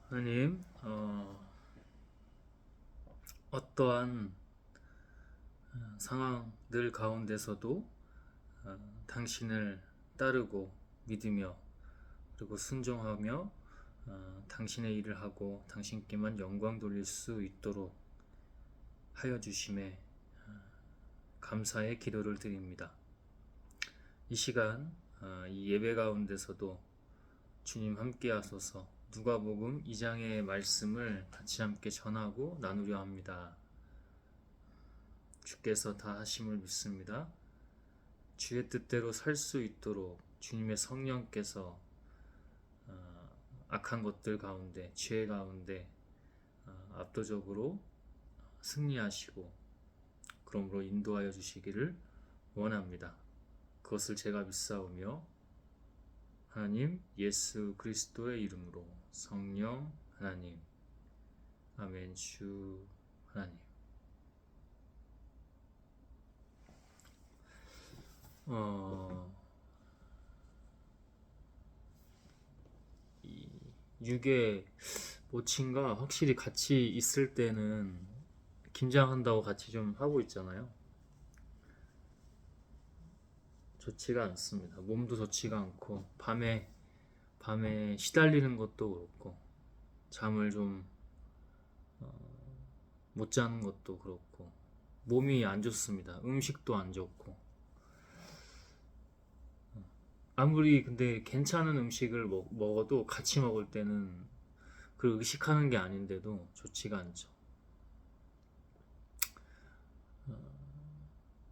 하나님, 어떠한 상황들 가운데서도 당신을 따르고 믿으며 그리고 순종하며 당신의 일을 하고 당신께만 영광 돌릴 수 있도록 하여 주심에 감사의 기도를 드립니다. 이 시간 이 예배 가운데서도 주님 함께 하소서. 누가복음 2장의 말씀을 같이 함께 전하고 나누려 합니다. 주께서 다 하심을 믿습니다. 주의 뜻대로 살 수 있도록 주님의 성령께서 악한 것들 가운데, 죄 가운데 압도적으로 승리하시고 그러므로 인도하여 주시기를 원합니다. 그것을 제가 믿사오며 하나님 예수 그리스도의 이름으로 성령 하나님 아멘. 주 하나님, 이 육의 모친과 확실히 같이 있을 때는 김장한다고 같이 좀 하고 있잖아요. 좋지가 않습니다. 몸도 좋지가 않고 밤에 시달리는 것도 그렇고 잠을 좀 못 자는 것도 그렇고 몸이 안 좋습니다. 음식도 안 좋고 아무리 근데 괜찮은 음식을 먹어도 같이 먹을 때는 그걸 의식하는 게 아닌데도 좋지가 않죠.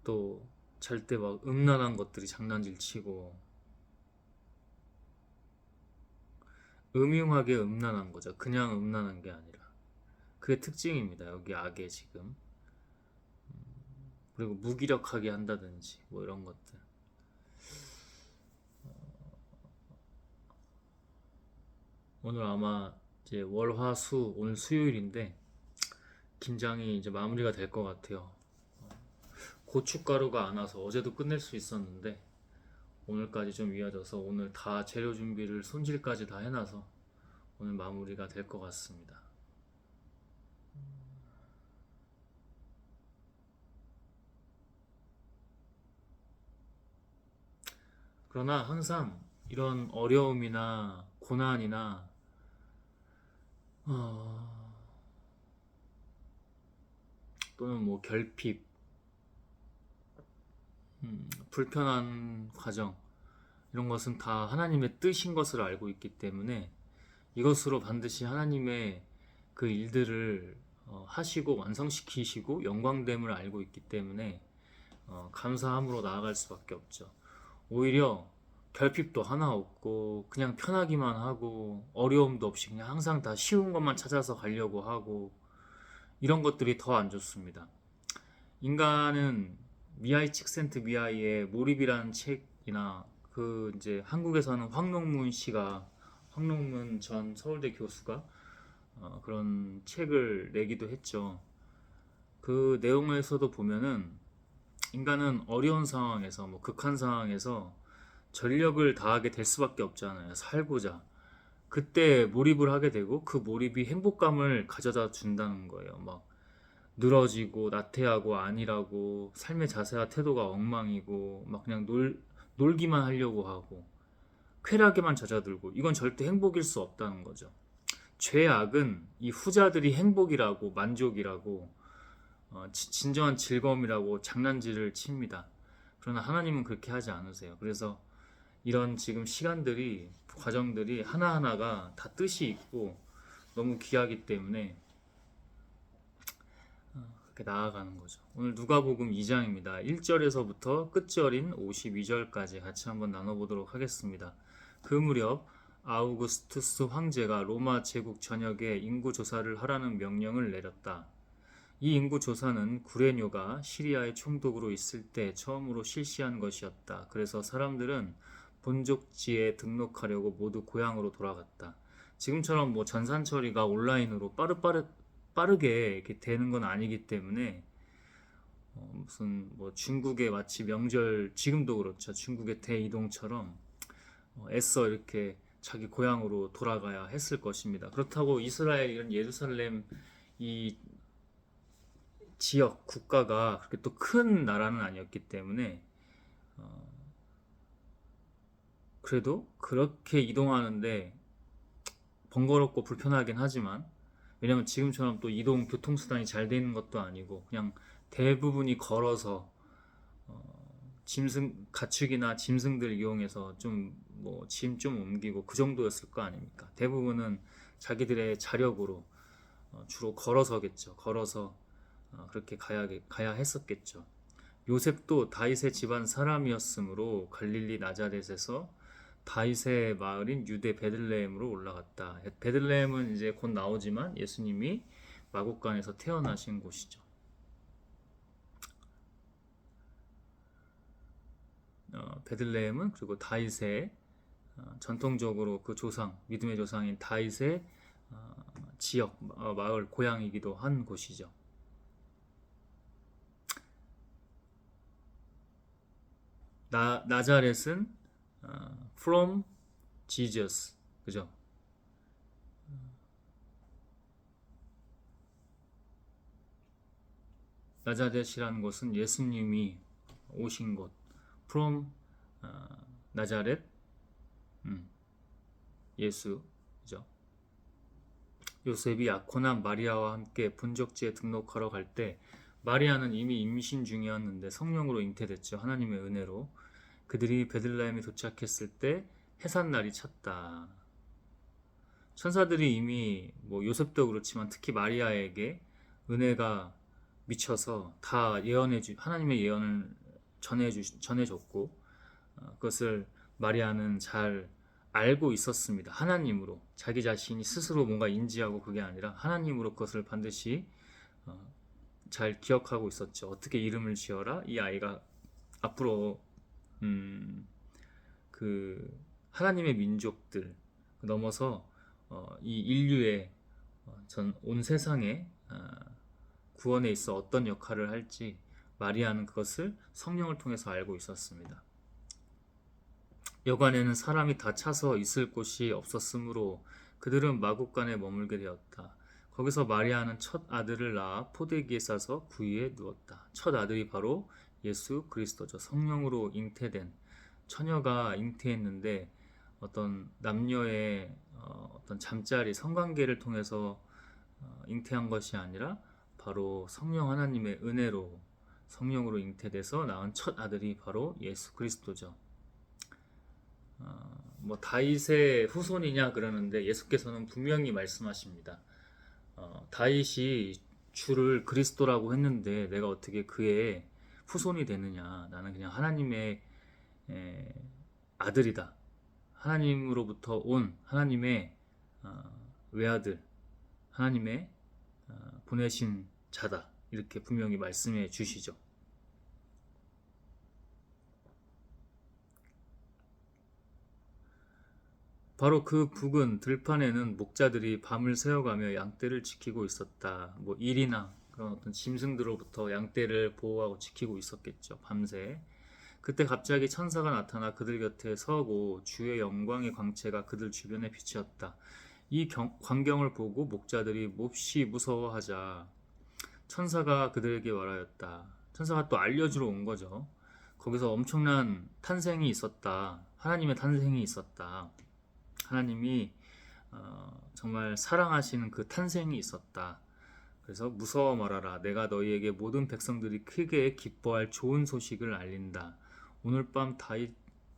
또 잘 때 막 음란한 것들이 장난질 치고 음흉하게 음란한 거죠. 그냥 음란한 게 아니라 그게 특징입니다. 여기 악의 지금. 그리고 무기력하게 한다든지 뭐 이런 것들. 오늘 아마 이제 월화수 오늘 수요일인데 김장이 이제 마무리가 될 것 같아요. 고춧가루가 안 와서 어제도 끝낼 수 있었는데 오늘까지 좀 이어져서 오늘 다 재료 준비를 손질까지 다 해놔서 오늘 마무리가 될 것 같습니다. 그러나 항상 이런 어려움이나 고난이나 어, 또는 뭐 결핍, 불편한 과정 이런 것은 다 하나님의 뜻인 것을 알고 있기 때문에 이것으로 반드시 하나님의 그 일들을 하시고 완성시키시고 영광됨을 알고 있기 때문에 감사함으로 나아갈 수밖에 없죠. 오히려 결핍도 하나 없고 그냥 편하기만 하고 어려움도 없이 그냥 항상 다 쉬운 것만 찾아서 가려고 하고 이런 것들이 더 안 좋습니다. 인간은 미하이 칙센트미하이의 몰입이라는 책이나 그 이제 한국에서는 황농문 전 서울대 교수가 그런 책을 내기도 했죠. 그 내용에서도 보면은 인간은 어려운 상황에서 뭐 극한 상황에서 전력을 다하게 될 수밖에 없잖아요. 살고자. 그때 몰입을 하게 되고 그 몰입이 행복감을 가져다 준다는 거예요. 막 늘어지고 나태하고 안일하고 삶의 자세와 태도가 엉망이고 막 그냥 놀기만 하려고 하고 쾌락에만 젖어들고 이건 절대 행복일 수 없다는 거죠. 죄악은 이 후자들이 행복이라고 만족이라고 진정한 즐거움이라고 장난질을 칩니다. 그러나 하나님은 그렇게 하지 않으세요. 그래서 이런 지금 시간들이 과정들이 하나하나가 다 뜻이 있고 너무 귀하기 때문에 그렇게 나아가는 거죠. 오늘 누가복음 2장입니다. 1절에서부터 끝절인 52절까지 같이 한번 나눠보도록 하겠습니다. 그 무렵 아우구스투스 황제가 로마 제국 전역에 인구 조사를 하라는 명령을 내렸다. 이 인구 조사는 구레뇨가 시리아의 총독으로 있을 때 처음으로 실시한 것이었다. 그래서 사람들은 본족지에 등록하려고 모두 고향으로 돌아갔다. 지금처럼 뭐 전산 처리가 온라인으로 빠르게 이렇게 되는 건 아니기 때문에 무슨 뭐 중국의 마치 명절 지금도 그렇죠. 중국의 대이동처럼 애써 이렇게 자기 고향으로 돌아가야 했을 것입니다. 그렇다고 이스라엘 이런 예루살렘 이 지역 국가가 그렇게 또 큰 나라는 아니었기 때문에 그래도 그렇게 이동하는데 번거롭고 불편하긴 하지만, 왜냐면 지금처럼 또 이동 교통수단이 잘 돼 있는 것도 아니고 그냥 대부분이 걸어서 짐승 가축이나 짐승들 이용해서 좀 뭐 짐 좀 옮기고 그 정도였을 거 아닙니까? 대부분은 자기들의 자력으로 주로 걸어서겠죠. 걸어서 그렇게 가야 했었겠죠. 요셉도 다윗의 집안 사람이었으므로 갈릴리 나자렛에서 다윗의 마을인 유대 베들레헴으로 올라갔다. 베들레헴은 이제 곧 나오지만 예수님이 마국간에서 태어나신 곳이죠. 베들레헴은 그리고 다윗의 전통적으로 그 조상, 믿음의 조상인 다윗의 지역, 마을, 고향이기도 한 곳이죠. 나자렛은 from Jesus, 그죠? 나자렛이라는 곳은 예수님이 오신 곳. from 나자렛, 예수, 그죠? 요셉이 약혼한 마리아와 함께 분적지에 등록하러 갈 때 마리아는 이미 임신 중이었는데 성령으로 잉태됐죠. 하나님의 은혜로. 그들이 베들레헴에 도착했을 때 해산날이 찼다. 천사들이 이미 뭐 요셉도 그렇지만 특히 마리아에게 은혜가 미쳐서 다 하나님의 예언을 전해줬고, 그것을 마리아는 잘 알고 있었습니다. 하나님으로, 자기 자신이 스스로 뭔가 인지하고 그게 아니라 하나님으로 그것을 반드시 잘 기억하고 있었죠. 어떻게 이름을 지어라? 이 아이가 앞으로 그 하나님의 민족들 넘어서 이 인류의 온 세상의 구원에 있어 어떤 역할을 할지 마리아는 그것을 성령을 통해서 알고 있었습니다. 여관에는 사람이 다 차서 있을 곳이 없었으므로 그들은 마국간에 머물게 되었다. 거기서 마리아는 첫 아들을 낳아 포대기에 싸서 구유에 누웠다. 첫 아들이 바로 예수 그리스도죠. 성령으로 잉태된 처녀가 잉태했는데 어떤 남녀의 어떤 잠자리 성관계를 통해서 잉태한 것이 아니라 바로 성령 하나님의 은혜로 성령으로 잉태돼서 낳은 첫 아들이 바로 예수 그리스도죠. 뭐 다윗의 후손이냐 그러는데 예수께서는 분명히 말씀하십니다. 다윗이 주를 그리스도라고 했는데 내가 어떻게 그의 후손이 되느냐. 나는 그냥 하나님의 아들이다. 하나님으로부터 온 하나님의 외아들, 하나님의 보내신 자다. 이렇게 분명히 말씀해 주시죠. 바로 그 북은 들판에는 목자들이 밤을 새어가며 양떼를 지키고 있었다. 뭐 일이나 그런 어떤 짐승들로부터 양떼를 보호하고 지키고 있었겠죠. 밤새. 그때 갑자기 천사가 나타나 그들 곁에 서고 주의 영광의 광채가 그들 주변에 비치었다. 이 광경을 보고 목자들이 몹시 무서워하자 천사가 그들에게 말하였다. 천사가 또 알려주러 온 거죠. 거기서 엄청난 탄생이 있었다. 하나님의 탄생이 있었다. 하나님이 정말 사랑하시는 그 탄생이 있었다. 그래서 무서워 말하라. 내가 너희에게 모든 백성들이 크게 기뻐할 좋은 소식을 알린다. 오늘 밤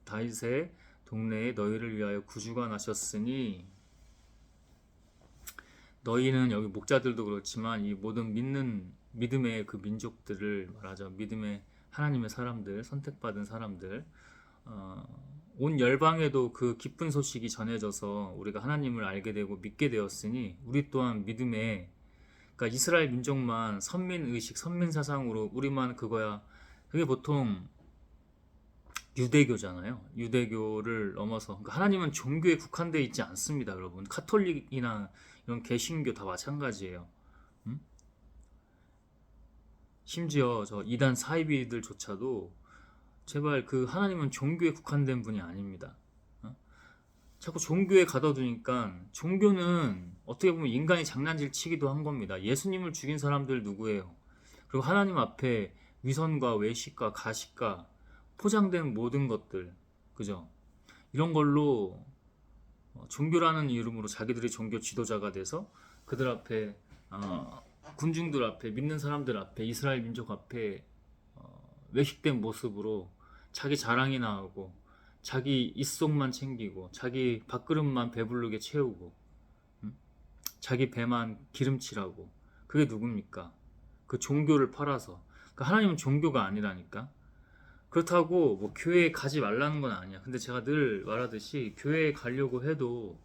다윗의 동네에 너희를 위하여 구주가 나셨으니, 너희는 여기 목자들도 그렇지만 이 모든 믿음의 그 민족들을 말하죠. 믿음의 하나님의 사람들, 선택받은 사람들, 온 열방에도 그 기쁜 소식이 전해져서 우리가 하나님을 알게 되고 믿게 되었으니 우리 또한 믿음의, 그러니까 이스라엘 민족만 선민의식, 선민사상으로 우리만 그거야. 그게 보통 유대교잖아요. 유대교를 넘어서, 그러니까 하나님은 종교에 국한되어 있지 않습니다, 여러분. 카톨릭이나 이런 개신교 다 마찬가지예요. 심지어 저 이단 사이비들조차도 제발 그 하나님은 종교에 국한된 분이 아닙니다. 자꾸 종교에 가둬두니까 종교는 어떻게 보면 인간이 장난질 치기도 한 겁니다. 예수님을 죽인 사람들 누구예요? 그리고 하나님 앞에 위선과 외식과 가식과 포장된 모든 것들, 그죠? 이런 걸로 종교라는 이름으로 자기들이 종교 지도자가 돼서 그들 앞에 군중들 앞에 믿는 사람들 앞에 이스라엘 민족 앞에 외식된 모습으로 자기 자랑이나 하고 자기 입속만 챙기고 자기 밥그릇만 배부르게 채우고 자기 배만 기름칠하고 그게 누굽니까? 그 종교를 팔아서. 그러니까 하나님은 종교가 아니라니까. 그렇다고 뭐 교회에 가지 말라는 건 아니야. 근데 제가 늘 말하듯이 교회에 가려고 해도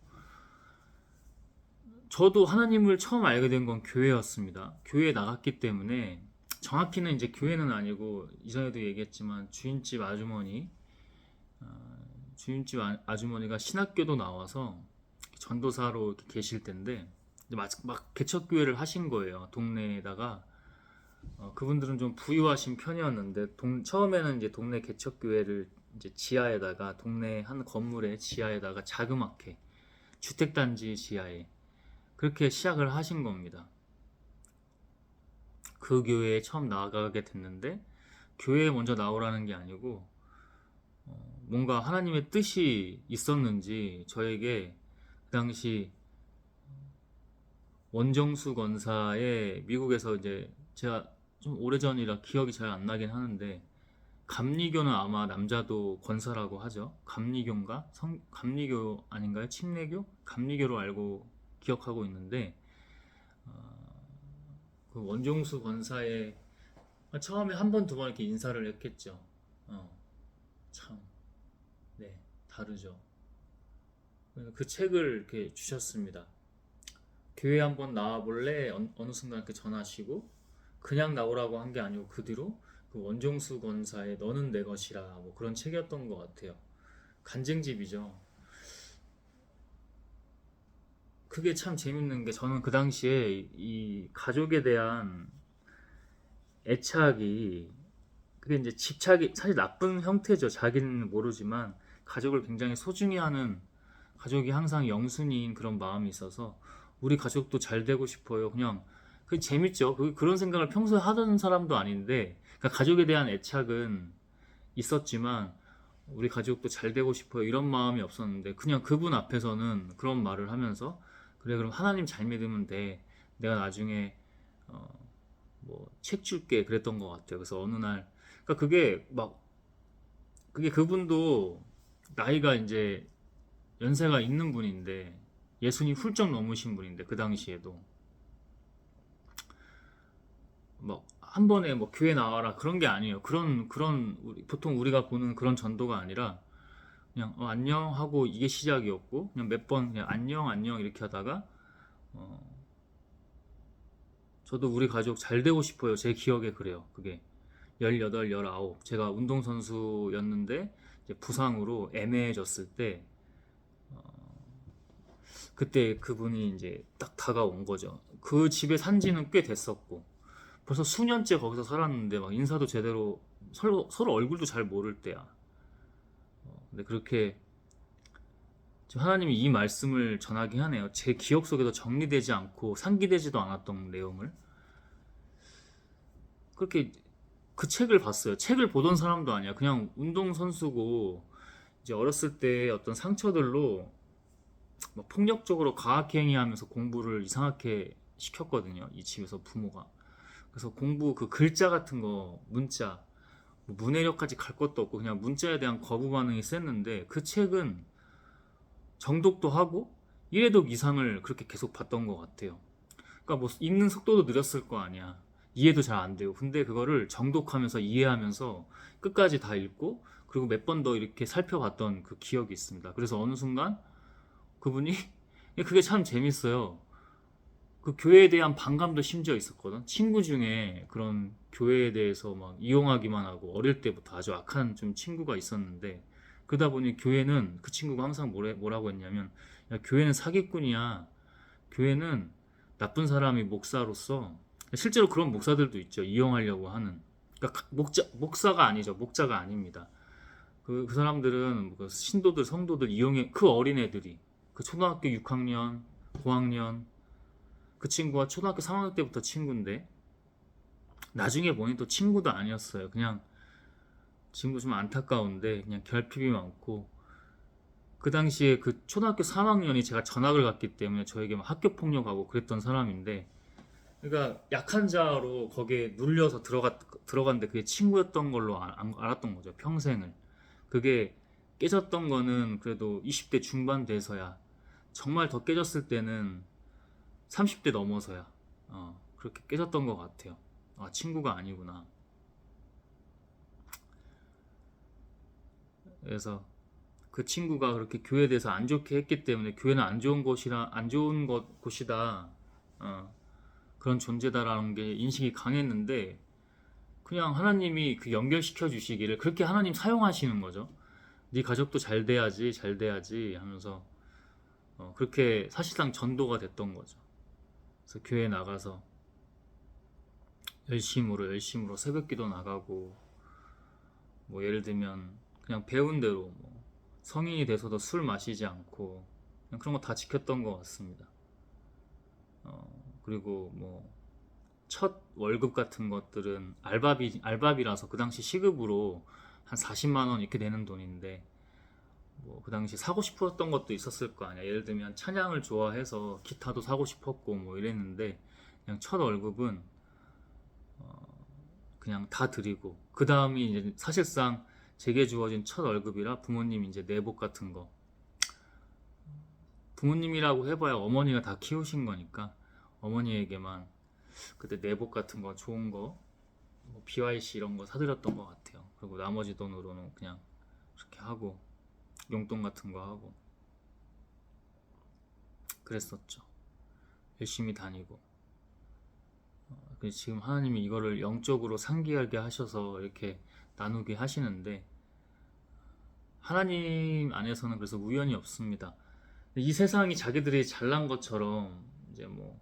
저도 하나님을 처음 알게 된 건 교회였습니다. 교회에 나갔기 때문에 정확히는 이제 교회는 아니고 이전에도 얘기했지만 주인집 아주머니가 신학교도 나와서 전도사로 이렇게 계실 텐데 막 개척교회를 하신 거예요. 동네에다가 그분들은 좀 부유하신 편이었는데 처음에는 이제 동네 개척교회를 이제 지하에다가 동네 한 건물의 지하에다가 자그맣게 주택단지 지하에 그렇게 시작을 하신 겁니다. 그 교회에 처음 나가게 됐는데 교회에 먼저 나오라는 게 아니고 뭔가 하나님의 뜻이 있었는지 저에게 그 당시 원정수 권사의 미국에서 이제 제가 좀 오래전이라 기억이 잘 안 나긴 하는데 감리교는 아마 남자도 권사라고 하죠. 감리교인가? 감리교 아닌가요? 침례교? 감리교로 알고 기억하고 있는데 그 원종수 권사의 처음에 한 번 두 번 이렇게 인사를 했겠죠. 참, 네, 다르죠. 그 책을 이렇게 주셨습니다. 교회 한번 나와볼래? 어느 순간 이렇게 전하시고 그냥 나오라고 한 게 아니고 그 뒤로 그 원종수 권사의 너는 내 것이라 뭐 그런 책이었던 것 같아요. 간증집이죠. 그게 참 재밌는 게 저는 그 당시에 이 가족에 대한 애착이 그게 이제 집착이 사실 나쁜 형태죠. 자기는 모르지만 가족을 굉장히 소중히 하는 가족이 항상 영순이인 그런 마음이 있어서 우리 가족도 잘 되고 싶어요. 그냥 그 재밌죠. 그런 생각을 평소에 하던 사람도 아닌데 그러니까 가족에 대한 애착은 있었지만 우리 가족도 잘 되고 싶어요. 이런 마음이 없었는데 그냥 그분 앞에서는 그런 말을 하면서 그래 그럼 하나님 잘 믿으면 돼. 내가 나중에 뭐 책 줄게 그랬던 것 같아요. 그래서 어느 날 그러니까 그게 그분도 나이가 이제 연세가 있는 분인데 예순이 훌쩍 넘으신 분인데 그 당시에도 뭐 한 번에 뭐 교회 나와라 그런 게 아니에요. 보통 우리가 보는 그런 전도가 아니라 그냥 안녕 하고 이게 시작이었고 그냥 몇 번 그냥 안녕 안녕 이렇게 하다가 저도 우리 가족 잘 되고 싶어요. 제 기억에 그래요. 그게 18, 19 제가 운동선수였는데 이제 부상으로 애매해졌을 때 그때 그분이 이제 딱 다가온 거죠. 그 집에 산 지는 꽤 됐었고 벌써 수년째 거기서 살았는데 막 인사도 제대로 서로 얼굴도 잘 모를 때야. 근데 그렇게 지금 하나님이 이 말씀을 전하게 하네요. 제 기억 속에도 정리되지 않고 상기되지도 않았던 내용을 그렇게 그 책을 봤어요. 책을 보던 사람도 아니야. 그냥 운동선수고 이제 어렸을 때 어떤 상처들로 막 폭력적으로 과학행위하면서 공부를 이상하게 시켰거든요. 이 집에서 부모가. 그래서 공부 그 글자 같은 거 문자 뭐 문해력까지 갈 것도 없고 그냥 문자에 대한 거부 반응이 셌는데 그 책은 정독도 하고 1회독 이상을 그렇게 계속 봤던 것 같아요. 그러니까 뭐 읽는 속도도 느렸을 거 아니야. 이해도 잘 안 돼요. 근데 그거를 정독하면서 이해하면서 끝까지 다 읽고 그리고 몇 번 더 이렇게 살펴봤던 그 기억이 있습니다. 그래서 어느 순간 그분이 그게 참 재밌어요. 그 교회에 대한 반감도 심지어 있었거든. 친구 중에 그런 교회에 대해서 막 이용하기만 하고 어릴 때부터 아주 악한 좀 친구가 있었는데 그러다 보니 교회는 그 친구가 항상 뭐라고 했냐면 야, 교회는 사기꾼이야. 교회는 나쁜 사람이 목사로서 실제로 그런 목사들도 있죠. 이용하려고 하는. 그러니까 목사가 아니죠. 목자가 아닙니다. 그 사람들은 그 신도들 성도들 이용해, 그 어린애들이 그 초등학교 6학년 5학년 그 친구가 초등학교 3학년 때부터 친구인데 나중에 보니 또 친구도 아니었어요. 그냥 지금도 좀 안타까운데 그냥 결핍이 많고, 그 당시에 그 초등학교 3학년이 제가 전학을 갔기 때문에 저에게 막 학교 폭력하고 그랬던 사람인데, 그러니까 약한 자로 거기에 눌려서 들어갔는데 그게 친구였던 걸로 알았던 거죠, 평생을. 그게 깨졌던 거는 그래도 20대 중반 돼서야, 정말 더 깨졌을 때는 30대 넘어서야 그렇게 깨졌던 것 같아요. 아, 친구가 아니구나. 그래서 그 친구가 그렇게 교회에 대해서 안 좋게 했기 때문에 교회는 안 좋은 곳이라 안 좋은 곳이다, 그런 존재다라는 게 인식이 강했는데, 그냥 하나님이 그 연결시켜 주시기를 그렇게 하나님 사용하시는 거죠. 네 가족도 잘 돼야지 잘 돼야지 하면서 그렇게 사실상 전도가 됐던 거죠. 그래서 교회 나가서 열심으로 새벽기도 나가고, 뭐 예를 들면 그냥 배운 대로 뭐 성인이 돼서도 술 마시지 않고 그냥 그런 거 다 지켰던 것 같습니다. 그리고 뭐 첫 월급 같은 것들은 알바비라서 그 당시 시급으로 한 40만 원 이렇게 되는 돈인데, 뭐 그 당시 사고 싶었던 것도 있었을 거 아니야. 예를 들면 찬양을 좋아해서 기타도 사고 싶었고 뭐 이랬는데, 그냥 첫 월급은 그냥 다 드리고, 그 다음이 이제 사실상 제게 주어진 첫 월급이라 부모님 이제 내복 같은 거, 부모님이라고 해봐야 어머니가 다 키우신 거니까 어머니에게만 그때 내복 같은 거 좋은 거, 뭐 BYC 이런 거 사드렸던 것 같아요. 그리고 나머지 돈으로는 그냥 그렇게 하고 용돈 같은 거 하고 그랬었죠. 열심히 다니고. 지금 하나님이 이거를 영적으로 상기하게 하셔서 이렇게 나누게 하시는데, 하나님 안에서는 그래서 우연이 없습니다. 이 세상이 자기들이 잘난 것처럼 이제 뭐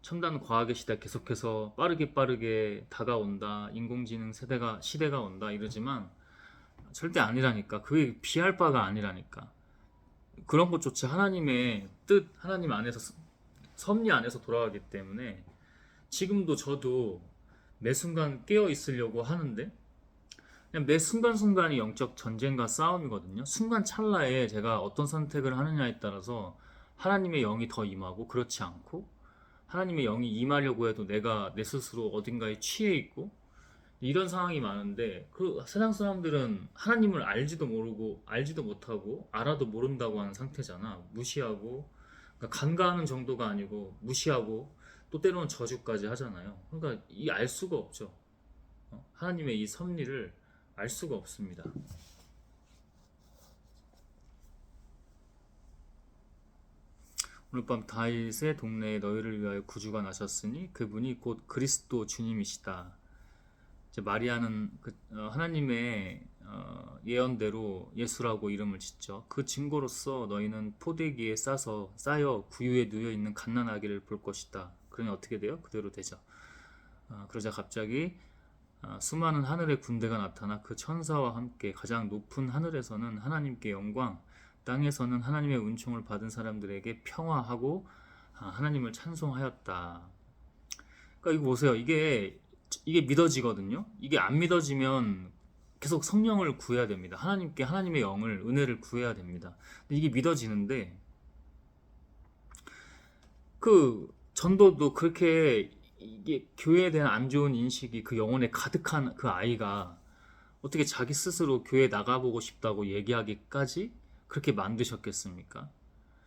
첨단 과학의 시대 계속해서 빠르게 다가온다, 인공지능 시대가 온다 이러지만 절대 아니라니까. 그게 비할 바가 아니라니까. 그런 것조차 하나님의 뜻, 하나님 안에서, 섭리 안에서 돌아가기 때문에 지금도 저도 매 순간 깨어 있으려고 하는데, 그냥 매 순간순간이 영적 전쟁과 싸움이거든요. 순간 찰나에 제가 어떤 선택을 하느냐에 따라서 하나님의 영이 더 임하고, 그렇지 않고, 하나님의 영이 임하려고 해도 내가 내 스스로 어딘가에 취해 있고, 이런 상황이 많은데, 그 세상 사람들은 하나님을 알지도 모르고 알지도 못하고 알아도 모른다고 하는 상태잖아. 무시하고, 그러니까 간과하는 정도가 아니고 무시하고, 또 때로는 저주까지 하잖아요. 그러니까 이 알 수가 없죠. 하나님의 이 섭리를 알 수가 없습니다. 오늘 밤 다윗의 동네에 너희를 위하여 구주가 나셨으니 그분이 곧 그리스도 주님이시다. 이제 마리아는 하나님의 예언대로 예수라고 이름을 짓죠. 그 증거로서 너희는 포대기에 쌓여 구유에 누여 있는 갓난아기를 볼 것이다. 그러니 어떻게 돼요? 그대로 되죠. 그러자 갑자기 수많은 하늘의 군대가 나타나 그 천사와 함께 가장 높은 하늘에서는 하나님께 영광, 땅에서는 하나님의 은총을 받은 사람들에게 평화하고 하나님을 찬송하였다. 그러니까 이거 보세요. 이게 믿어지거든요. 이게 안 믿어지면 계속 성령을 구해야 됩니다. 하나님께 하나님의 영을, 은혜를 구해야 됩니다. 근데 이게 믿어지는데, 그 전도도 그렇게, 이게 교회에 대한 안 좋은 인식이 그 영혼에 가득한 그 아이가 어떻게 자기 스스로 교회 나가보고 싶다고 얘기하기까지 그렇게 만드셨겠습니까?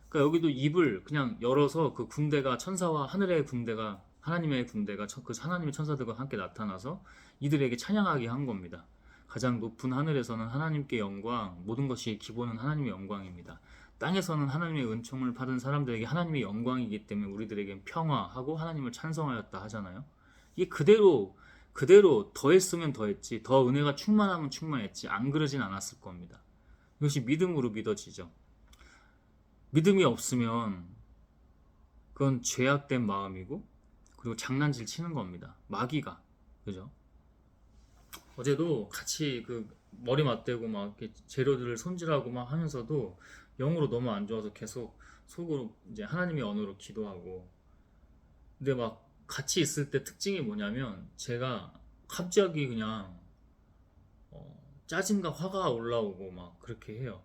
그러니까 여기도 입을 그냥 열어서 그 군대가, 천사와 하늘의 군대가, 하나님의 군대가 그 하나님의 천사들과 함께 나타나서 이들에게 찬양하게 한 겁니다. 가장 높은 하늘에서는 하나님께 영광, 모든 것이 기본은 하나님의 영광입니다. 땅에서는 하나님의 은총을 받은 사람들에게 하나님의 영광이기 때문에 우리들에겐 평화하고 하나님을 찬송하였다 하잖아요. 이게 그대로 더했으면 더했지, 더 은혜가 충만하면 충만했지, 안 그러진 않았을 겁니다. 이것이 믿음으로 믿어지죠. 믿음이 없으면 그건 죄악된 마음이고, 그리고 장난질 치는 겁니다. 마귀가. 그죠? 어제도 같이 그 머리 맞대고 막 이렇게 재료들을 손질하고 막 하면서도 영으로 너무 안 좋아서 계속 속으로 이제 하나님의 언어로 기도하고. 근데 막 같이 있을 때 특징이 뭐냐면 제가 갑자기 그냥 짜증과 화가 올라오고 막 그렇게 해요.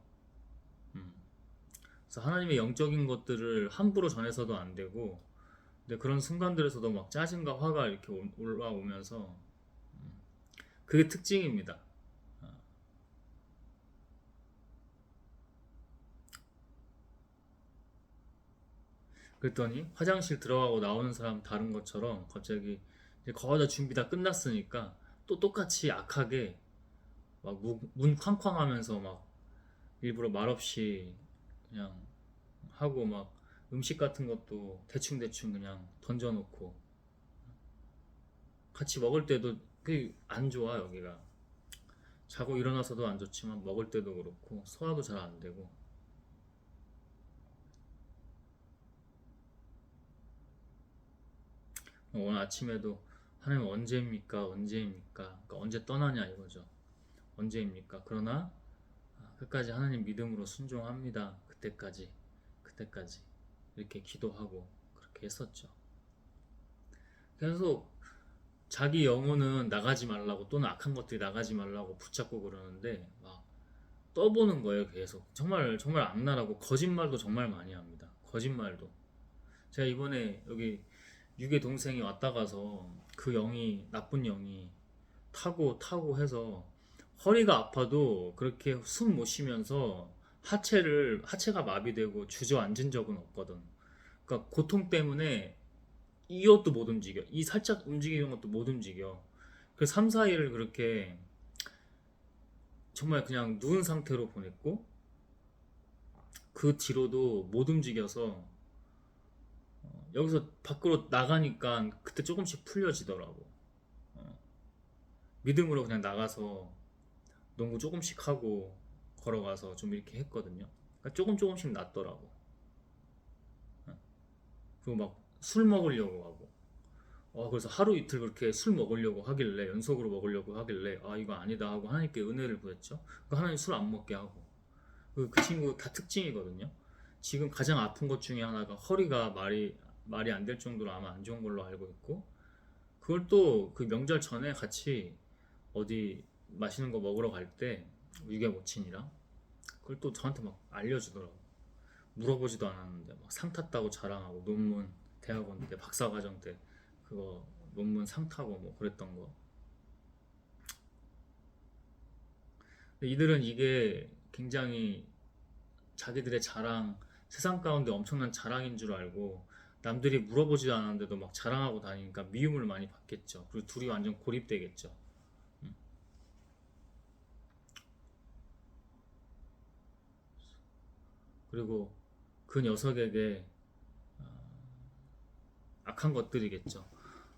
음. 그래서 하나님의 영적인 것들을 함부로 전해서도 안 되고, 근데 그런 순간들에서도 막 짜증과 화가 이렇게 올라오면서 그게 특징입니다. 그랬더니 화장실 들어가고 나오는 사람 다른 것처럼 갑자기 이제 거의 다 준비 다 끝났으니까 또 똑같이 악하게 막 문 쾅쾅 하면서 막 일부러 말없이 그냥 하고, 막 음식 같은 것도 대충대충 그냥 던져놓고, 같이 먹을 때도 그 안 좋아 여기가. 자고 일어나서도 안 좋지만 먹을 때도 그렇고 소화도 잘 안 되고. 오늘 아침에도 하나님 언제입니까? 언제입니까? 그러니까 언제 떠나냐 이거죠. 언제입니까? 그러나 끝까지 하나님 믿음으로 순종합니다. 그때까지 이렇게 기도하고 그렇게 했었죠. 계속 자기 영혼은 나가지 말라고, 또는 악한 것들이 나가지 말라고 붙잡고 그러는데 막 떠보는 거예요. 계속 정말 정말 악랄하고 거짓말도 정말 많이 합니다. 거짓말도. 제가 이번에 여기 유괴 동생이 왔다 가서 그 영이, 나쁜 영이 타고 해서 허리가 아파도 그렇게 숨 못 쉬면서 하체가 마비되고 주저앉은 적은 없거든. 그러니까 고통 때문에 이것도 못 움직여. 이 살짝 움직이는 것도 못 움직여. 그래서 3, 4일을 그렇게 정말 그냥 누운 상태로 보냈고, 그 뒤로도 못 움직여서 여기서 밖으로 나가니까 그때 조금씩 풀려지더라고. 믿음으로 그냥 나가서 농구 조금씩 하고 걸어가서 좀 이렇게 했거든요. 그러니까 조금씩 낫더라고. 그리고 막 술 먹으려고 하고. 그래서 하루 이틀 그렇게 술 먹으려고 하길래, 연속으로 먹으려고 하길래, 이거 아니다 하고 하나님께 은혜를 구했죠. 그 하나님 술 안 먹게 하고. 그 친구 다 특징이거든요. 지금 가장 아픈 것 중에 하나가 허리가 말이 안 될 정도로 아마 안 좋은 걸로 알고 있고, 그걸 또 그 명절 전에 같이 어디 맛있는 거 먹으러 갈 때 유괴 모친이랑 그걸 또 저한테 막 알려주더라고. 물어보지도 않았는데 막 상 탔다고 자랑하고, 논문 대학원 때 박사과정 때 그거 논문 상 타고 뭐 그랬던 거. 근데 이들은 이게 굉장히 자기들의 자랑, 세상 가운데 엄청난 자랑인 줄 알고 남들이 물어보지도 않았는데도 막 자랑하고 다니니까 미움을 많이 받겠죠. 그리고 둘이 완전 고립되겠죠. 그리고 그 녀석에게 악한 것들이겠죠.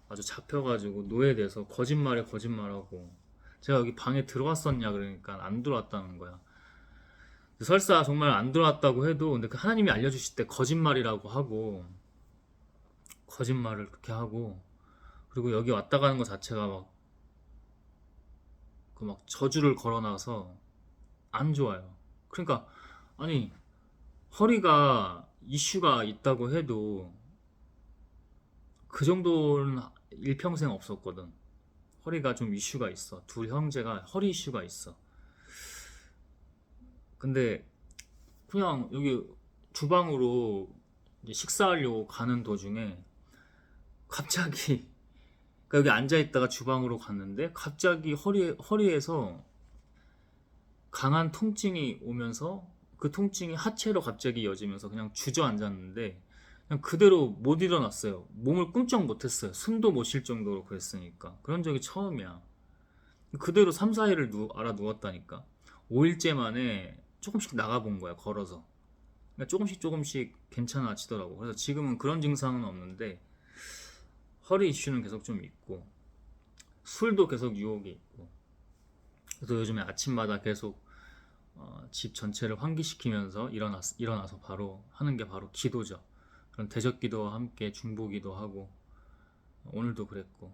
아주 잡혀가지고 노예돼서 거짓말에 거짓말하고. 제가 여기 방에 들어왔었냐 그러니까 안 들어왔다는 거야. 설사 정말 안 들어왔다고 해도 근데 그 하나님이 알려주실 때 거짓말이라고 하고, 거짓말을 그렇게 하고, 그리고 여기 왔다 가는 것 자체가 막 그 막 저주를 걸어놔서 안 좋아요. 그러니까 아니, 허리가 이슈가 있다고 해도 그 정도는 일평생 없었거든. 허리가 좀 이슈가 있어. 둘 형제가 허리 이슈가 있어. 근데 그냥 여기 주방으로 이제 식사하려고 가는 도중에 갑자기 그러니까 여기 앉아 있다가 주방으로 갔는데 갑자기 허리에서 강한 통증이 오면서 그 통증이 하체로 갑자기 이어지면서 그냥 주저앉았는데 그냥 그대로 못 일어났어요. 몸을 꿈쩍 못했어요. 숨도 못 쉴 정도로 그랬으니까. 그런 적이 처음이야. 그대로 3, 4일을 알아 누웠다니까. 5일째 만에 조금씩 나가본 거야, 걸어서. 그러니까 조금씩 괜찮아지더라고. 그래서 지금은 그런 증상은 없는데 허리 이슈는 계속 좀 있고, 술도 계속 유혹이 있고. 그래서 요즘에 아침마다 계속 집 전체를 환기시키면서 일어나서 바로 하는 게 바로 기도죠. 그런 대적기도와 함께 중보기도 하고, 오늘도 그랬고.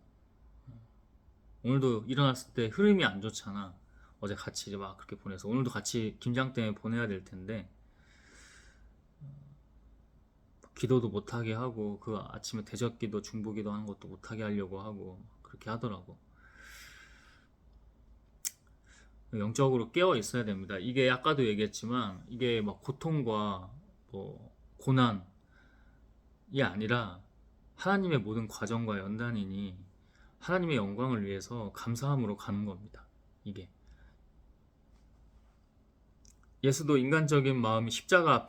오늘도 일어났을 때 흐름이 안 좋잖아. 어제 같이 이제 막 그렇게 보내서 오늘도 같이 김장 때문에 보내야 될 텐데 기도도 못하게 하고 그 아침에 대적기도 중보기도 하는 것도 못하게 하려고 하고 그렇게 하더라고. 영적으로 깨어 있어야 됩니다. 이게 아까도 얘기했지만 이게 막 고통과 뭐 고난이 아니라 하나님의 모든 과정과 연단이니 하나님의 영광을 위해서 감사함으로 가는 겁니다. 이게 예수도 인간적인 마음이 십자가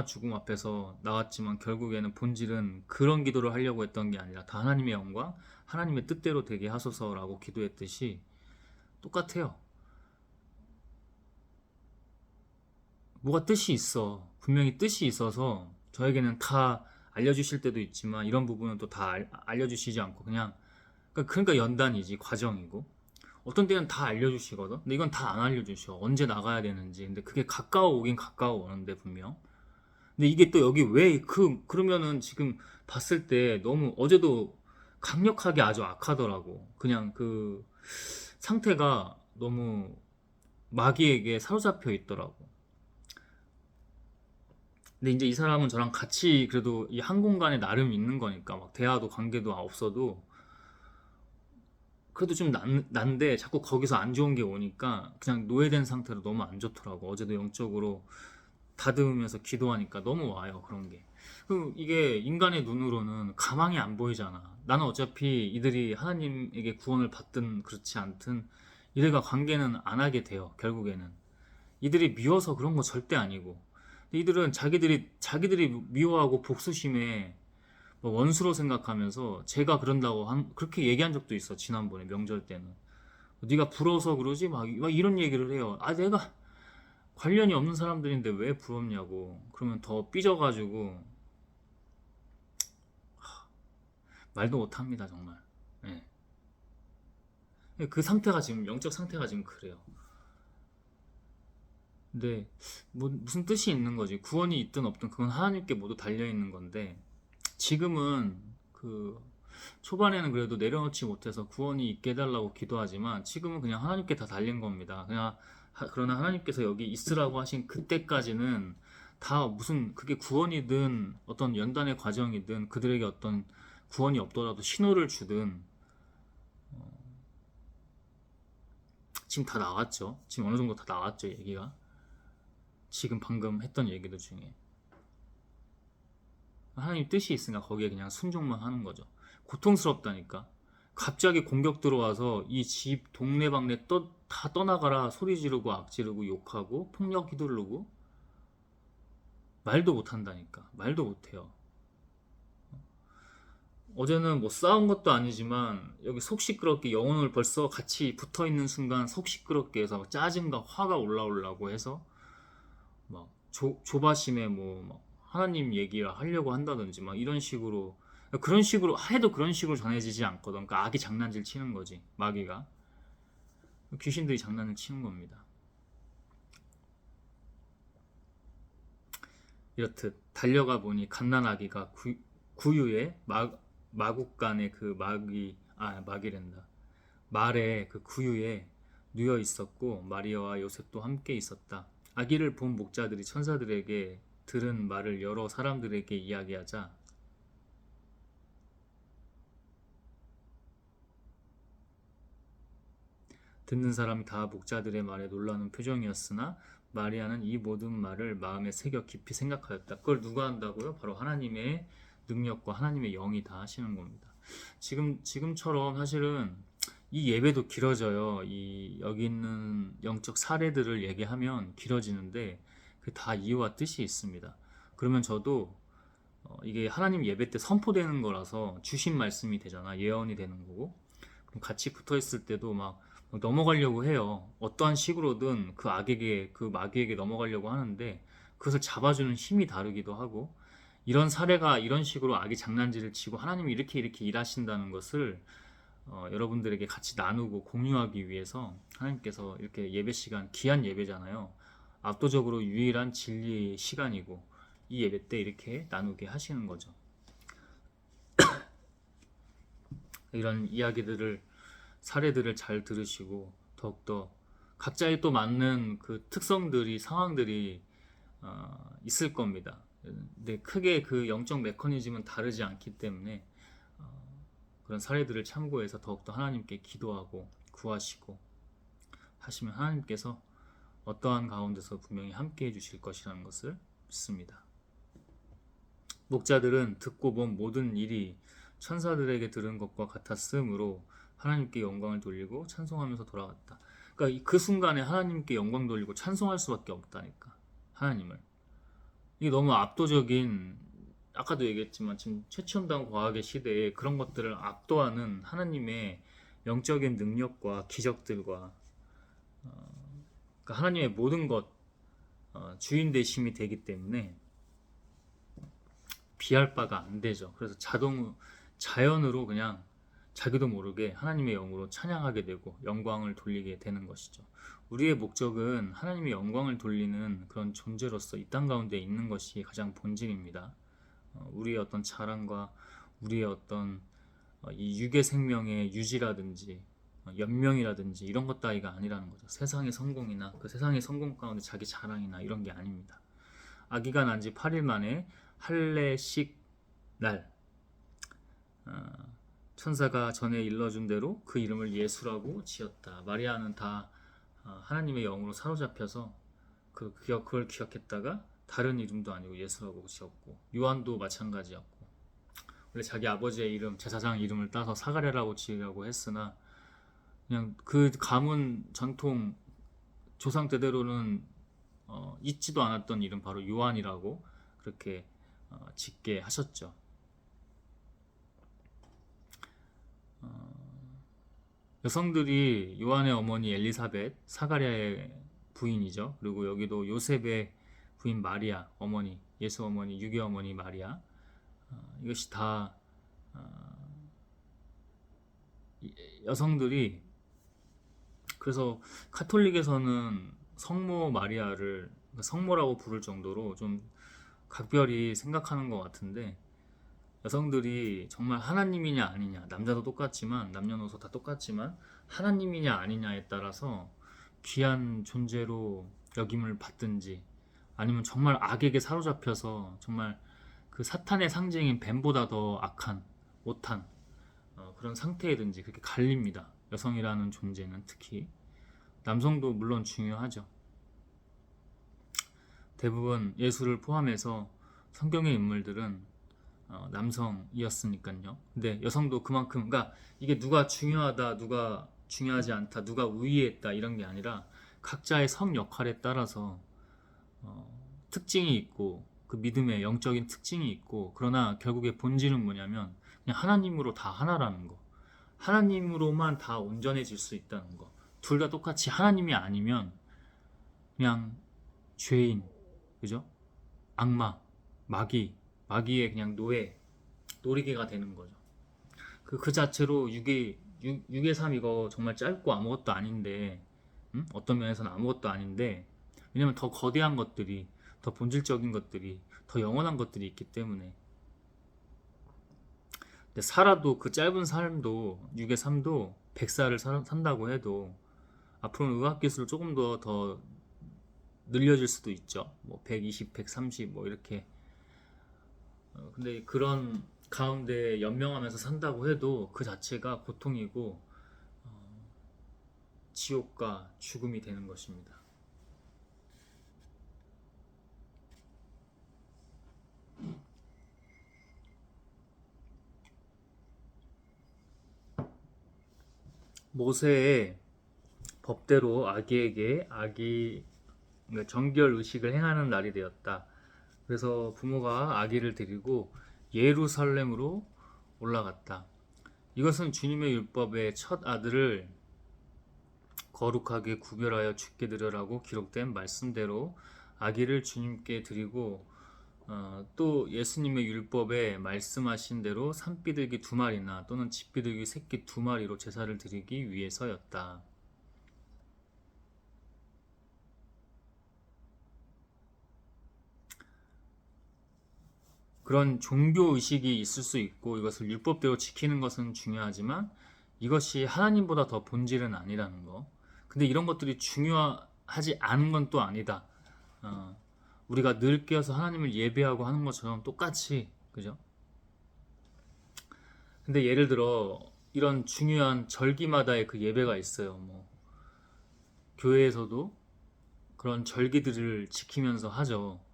죽음 앞에서 나왔지만 결국에는 본질은 그런 기도를 하려고 했던 게 아니라 다 하나님의 영광, 하나님의 뜻대로 되게 하소서라고 기도했듯이 똑같아요. 뭐가 뜻이 있어. 분명히 뜻이 있어서 저에게는 다 알려주실 때도 있지만 이런 부분은 또 다 알려주시지 않고 그냥 그러니까 연단이지 과정이고 어떤 때는 다 알려주시거든. 근데 이건 다 안 알려주셔. 언제 나가야 되는지. 근데 그게 가까워 오긴 가까워 오는데 분명. 근데 이게 또 여기 왜 그러면은 지금 봤을 때 너무 어제도 강력하게 아주 악하더라고. 그냥 그 상태가 너무 마귀에게 사로잡혀 있더라고. 근데 이제 이 사람은 저랑 같이 그래도 이 한 공간에 나름 있는 거니까 막 대화도 관계도 없어도 그래도 좀 난데 자꾸 거기서 안 좋은 게 오니까 그냥 노예된 상태로 너무 안 좋더라고. 어제도 영적으로 다듬으면서 기도하니까 너무 와요 그런 게. 이게 인간의 눈으로는 가망이 안 보이잖아. 나는 어차피 이들이 하나님에게 구원을 받든 그렇지 않든 이들과 관계는 안 하게 돼요 결국에는. 이들이 미워서 그런 거 절대 아니고 이들은 자기들이 미워하고 복수심에 뭐 원수로 생각하면서 제가 그런다고 그렇게 얘기한 적도 있어. 지난번에 명절 때는 네가 부러워서 그러지 막 이런 얘기를 해요. 아 내가 관련이 없는 사람들인데 왜 부럽냐고. 그러면 더 삐져가지고 말도 못합니다 정말. 예. 그 상태가 지금 영적 상태가 지금 그래요. 근데 뭐 무슨 뜻이 있는 거지. 구원이 있든 없든 그건 하나님께 모두 달려 있는 건데 지금은 그 초반에는 그래도 내려놓지 못해서 구원이 있게 해달라고 기도하지만 지금은 그냥 하나님께 다 달린 겁니다. 그냥 그러나 하나님께서 여기 있으라고 하신 그때까지는 다 무슨 그게 구원이든 어떤 연단의 과정이든 그들에게 어떤 구원이 없더라도 신호를 주든 지금 다 나왔죠. 지금 어느 정도 다 나왔죠 얘기가. 지금 방금 했던 얘기들 중에 하나님 뜻이 있으니까 거기에 그냥 순종만 하는 거죠. 고통스럽다니까. 갑자기 공격 들어와서 이 집 동네방네 다 떠나가라 소리 지르고 악지르고 욕하고 폭력 휘두르고 말도 못한다니까. 말도 못해요. 어제는 뭐 싸운 것도 아니지만 여기 속 시끄럽게 영혼을 벌써 같이 붙어 있는 순간 속 시끄럽게 해서 짜증과 화가 올라오려고 해서 막 조바심에 뭐 하나님 얘기를 하려고 한다든지 막 이런 식으로 그런 식으로 해도 그런 식으로 전해지지 않거든. 그러니까 악이 장난질 치는 거지 마귀가. 귀신들이 장난을 치는 겁니다. 이렇듯 달려가 보니 갓난아기가 구유에 마국간의 그 마귀랜다. 말에 그 구유에 누워 있었고 마리아와 요셉도 함께 있었다. 아기를 본 목자들이 천사들에게 들은 말을 여러 사람들에게 이야기하자 듣는 사람이 다 목자들의 말에 놀라는 표정이었으나 마리아는 이 모든 말을 마음에 새겨 깊이 생각하였다. 그걸 누가 한다고요? 바로 하나님의 능력과 하나님의 영이 다 하시는 겁니다. 지금처럼 사실은 이 예배도 길어져요. 여기 있는 영적 사례들을 얘기하면 길어지는데 그 다 이유와 뜻이 있습니다. 그러면 저도 이게 하나님 예배 때 선포되는 거라서 주신 말씀이 되잖아. 예언이 되는 거고. 그럼 같이 붙어 있을 때도 막 넘어가려고 해요. 어떠한 식으로든 그 마귀에게 넘어가려고 하는데 그것을 잡아주는 힘이 다르기도 하고 이런 사례가 이런 식으로 악이 장난질을 치고 하나님이 이렇게 일하신다는 것을 여러분들에게 같이 나누고 공유하기 위해서 하나님께서 이렇게 예배 시간, 귀한 예배잖아요. 압도적으로 유일한 진리의 시간이고 이 예배 때 이렇게 나누게 하시는 거죠. 이런 이야기들을 사례들을 잘 들으시고 더욱더 각자의 또 맞는 그 특성들이 상황들이 있을 겁니다. 근데 크게 그 영적 메커니즘은 다르지 않기 때문에 그런 사례들을 참고해서 더욱더 하나님께 기도하고 구하시고 하시면 하나님께서 어떠한 가운데서 분명히 함께 해주실 것이라는 것을 믿습니다. 목자들은 듣고 본 모든 일이 천사들에게 들은 것과 같았으므로 하나님께 영광을 돌리고 찬송하면서 돌아갔다. 그러니까 그 순간에 하나님께 영광 돌리고 찬송할 수밖에 없다니까. 하나님을. 이게 너무 압도적인, 아까도 얘기했지만 지금 최첨단 과학의 시대에 그런 것들을 압도하는 하나님의 영적인 능력과 기적들과 그러니까 하나님의 모든 것 주인 되심이 되기 때문에 비할 바가 안 되죠. 그래서 자연으로 그냥 자기도 모르게 하나님의 영으로 찬양하게 되고 영광을 돌리게 되는 것이죠. 우리의 목적은 하나님의 영광을 돌리는 그런 존재로서 이 땅 가운데 있는 것이 가장 본질입니다. 우리의 어떤 자랑과 우리의 어떤 이 육의 생명의 유지라든지 연명이라든지 이런 것 따위가 아니라는 거죠. 세상의 성공이나 그 세상의 성공 가운데 자기 자랑이나 이런 게 아닙니다. 아기가 난 지 8일 만에 할례식 날 천사가 전에 일러준 대로 그 이름을 예수라고 지었다. 마리아는 다 하나님의 영으로 사로잡혀서 그걸 기억했다가 다른 이름도 아니고 예수라고 지었고, 요한도 마찬가지였고, 원래 자기 아버지의 이름, 제사장 이름을 따서 사가랴라고 지으려고 했으나 그냥 그 가문 전통 조상 때대로는 잊지도 않았던 이름 바로 요한이라고 그렇게 짓게 하셨죠. 여성들이 요한의 어머니 엘리사벳, 사가랴의 부인이죠. 그리고 여기도 요셉의 부인 마리아, 어머니, 예수 어머니, 유기 어머니 마리아, 이것이 다 여성들이, 그래서 카톨릭에서는 성모 마리아를 성모라고 부를 정도로 좀 각별히 생각하는 것 같은데, 여성들이 정말 하나님이냐 아니냐, 남자도 똑같지만 남녀노소 다 똑같지만 하나님이냐 아니냐에 따라서 귀한 존재로 여김을 받든지, 아니면 정말 악에게 사로잡혀서 정말 그 사탄의 상징인 뱀보다 더 악한, 못한 그런 상태이든지 그렇게 갈립니다. 여성이라는 존재는 특히. 남성도 물론 중요하죠. 대부분 예수를 포함해서 성경의 인물들은 남성이었으니까요. 근데 여성도 그만큼, 그러니까 이게 누가 중요하다, 누가 중요하지 않다, 누가 우위했다 이런 게 아니라 각자의 성 역할에 따라서 특징이 있고 그 믿음의 영적인 특징이 있고, 그러나 결국에 본질은 뭐냐면 그냥 하나님으로 다 하나라는 거. 하나님으로만 다 온전해질 수 있다는 거. 둘 다 똑같이 하나님이 아니면 그냥 죄인, 그죠? 악마, 마귀의 그냥 놀이개가 되는 거죠. 그 자체로 6의 3 이거 정말 짧고 아무것도 아닌데, 어떤 면에서는 아무것도 아닌데, 왜냐면 더 거대한 것들이, 더 본질적인 것들이, 더 영원한 것들이 있기 때문에. 근데 살아도 그 짧은 삶도 6의 3도 100살을 산다고 해도 앞으로는 의학기술을 조금 더 늘려질 수도 있죠. 뭐 120, 130 뭐 이렇게. 근데 그런 가운데 연명하면서 산다고 해도 그 자체가 고통이고 지옥과 죽음이 되는 것입니다. 모세의 법대로 그러니까 정결 의식을 행하는 날이 되었다. 그래서 부모가 아기를 데리고 예루살렘으로 올라갔다. 이것은 주님의 율법의 첫 아들을 거룩하게 구별하여 주께 드려라고 기록된 말씀대로 아기를 주님께 드리고, 또 예수님의 율법에 말씀하신 대로 산비둘기 2마리나 또는 집비둘기 새끼 2마리로 제사를 드리기 위해서였다. 그런 종교 의식이 있을 수 있고 이것을 율법대로 지키는 것은 중요하지만 이것이 하나님보다 더 본질은 아니라는 거. 근데 이런 것들이 중요하지 않은 건 또 아니다. 어, 우리가 늘 깨어서 하나님을 예배하고 하는 것처럼 똑같이, 그죠? 근데 예를 들어 이런 중요한 절기마다의 그 예배가 있어요. 뭐 교회에서도 그런 절기들을 지키면서 하죠.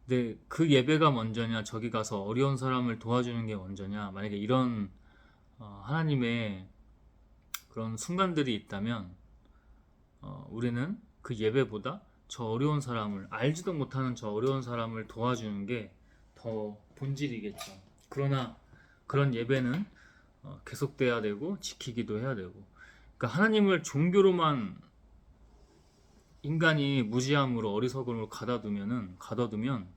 근데 그 예배가 먼저냐, 저기 가서 어려운 사람을 도와주는 게 먼저냐, 만약에 이런 하나님의 그런 순간들이 있다면 우리는 그 예배보다 저 어려운 사람을, 알지도 못하는 저 어려운 사람을 도와주는 게 더 본질이겠죠. 그러나 그런 예배는 계속돼야 되고 지키기도 해야 되고, 그러니까 하나님을 종교로만 인간이 무지함으로 어리석음으로 가둬두면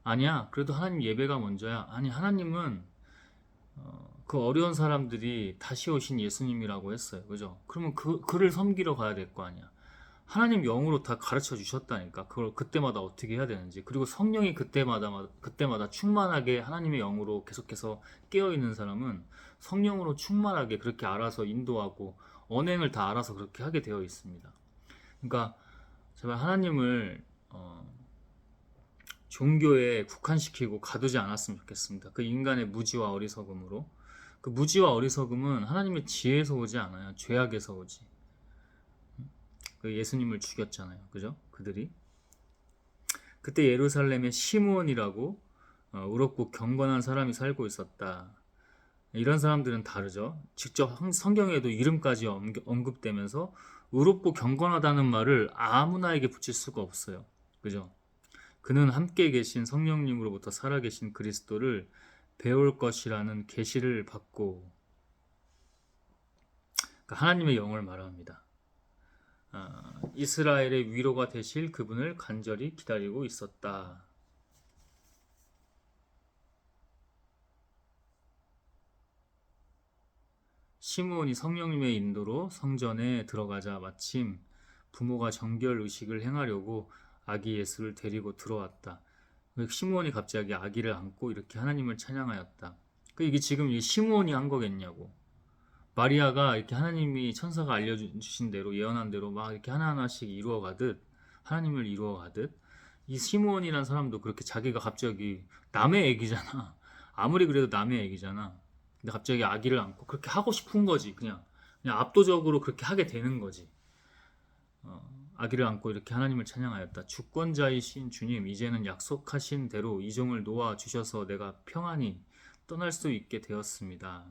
아니야, 그래도 하나님 예배가 먼저야. 아니, 하나님은 그 어려운 사람들이 다시 오신 예수님이라고 했어요. 그죠? 그러면 그를 섬기러 가야 될 거 아니야. 하나님 영으로 다 가르쳐 주셨다니까. 그걸 그때마다 어떻게 해야 되는지. 그리고 성령이 그때마다 충만하게 하나님의 영으로 계속해서 깨어 있는 사람은 성령으로 충만하게 그렇게 알아서 인도하고 언행을 다 알아서 그렇게 하게 되어 있습니다. 그러니까 제발 하나님을 종교에 국한시키고 가두지 않았으면 좋겠습니다. 그 인간의 무지와 어리석음으로. 그 무지와 어리석음은 하나님의 지혜에서 오지 않아요. 죄악에서 오지. 그 예수님을 죽였잖아요. 그죠? 그들이. 그때 예루살렘에 시므온이라고 의롭고 경건한 사람이 살고 있었다. 이런 사람들은 다르죠. 직접 성경에도 이름까지 언급되면서 의롭고 경건하다는 말을 아무나에게 붙일 수가 없어요. 그죠? 그는 함께 계신 성령님으로부터 살아계신 그리스도를 배울 것이라는 계시를 받고, 그러니까 하나님의 영을 말합니다. 이스라엘의 위로가 되실 그분을 간절히 기다리고 있었다. 시므온이 성령님의 인도로 성전에 들어가자 마침 부모가 정결 의식을 행하려고 아기 예수를 데리고 들어왔다. 시므온이 갑자기 아기를 안고 이렇게 하나님을 찬양하였다. 이게 지금 이 시므온이 한 거겠냐고. 마리아가 이렇게 하나님이 천사가 알려주신 대로 예언한 대로 막 이렇게 하나하나씩 이루어가듯, 하나님을 이루어가듯, 이 시므온이라는 사람도 그렇게 자기가 갑자기 남의 애기잖아. 아무리 그래도 남의 애기잖아. 근데 갑자기 아기를 안고 그렇게 하고 싶은 거지. 그냥 압도적으로 그렇게 하게 되는 거지. 아기를 안고 이렇게 하나님을 찬양하였다. 주권자이신 주님, 이제는 약속하신 대로 이 종을 놓아 주셔서 내가 평안히 떠날 수 있게 되었습니다.